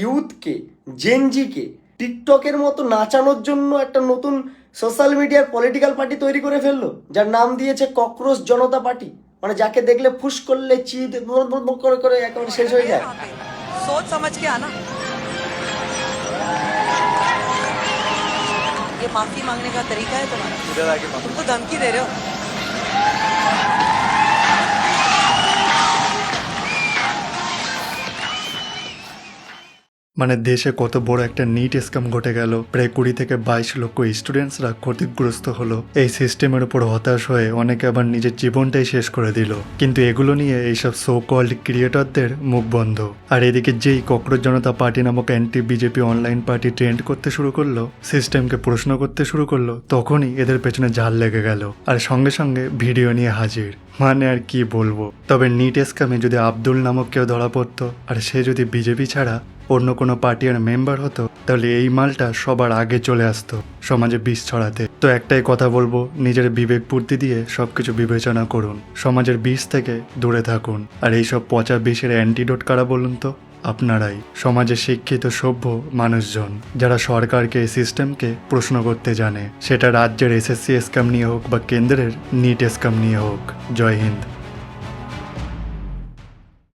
ইউথকে, জেনজিকে টিকটকের মতো নাচানোর জন্য একটা নতুন সোশ্যাল মিডিয়ার পলিটিক্যাল পার্টি তৈরি করে ফেললো, যার নাম দিয়েছে ককরোচ জনতা পার্টি। মানে যাকে দেখলে ফুস করলে চিদ করে করে একেবারে শেষ হয়ে যায়। सोच समझ के आना। ये माफी मांगने का तरीका है तुम्हारा? तुम तो धमकी दे रहे हो। মানে দেশে কত বড় একটা নিট স্ক্যাম ঘটে গেল, প্রায় 20 থেকে 22 লক্ষ স্টুডেন্টসরা ক্ষতিগ্রস্ত হলো। এই সিস্টেমের উপর হতাশ হয়ে অনেকে আবার নিজের জীবনটাই শেষ করে দিল। কিন্তু এগুলো নিয়ে এইসব সো কল্ড ক্রিয়েটরদের মুখ বন্ধ। আর এদিকে যেই ককরোচ জনতা পার্টি নামক anti BJP online party trend করতে শুরু করলো, সিস্টেমকে প্রশ্ন করতে শুরু করলো, তখনই এদের পেছনে ঝাল লেগে গেল আর সঙ্গে সঙ্গে ভিডিও নিয়ে হাজির। মানে আর কি বলবো। তবে নিট স্ক্যামে যদি আব্দুল নামক কেউ ধরা পড়তো আর সে যদি বিজেপি ছাড়া অন্য কোনো পার্টির মেম্বার হতো, তাহলে এই মালটা সবার আগে চলে আসতো সমাজে বিষ ছড়াতে। তো একটাই কথা বলবো, নিজের বিবেক বুদ্ধি দিয়ে সবকিছু বিবেচনা করুন, সমাজের বিষ থেকে দূরে থাকুন। আর এইসব পচা বিষের অ্যান্টিডোট কারা বলুন তো? আপনারাই, সমাজের শিক্ষিত সভ্য মানুষজন, যারা সরকারকে এই সিস্টেমকে প্রশ্ন করতে জানে, সেটা রাজ্যের এসএসসি স্ক্যাম নিয়ে হোক বা কেন্দ্রের নিট স্ক্যাম নিয়ে হোক। জয় হিন্দ।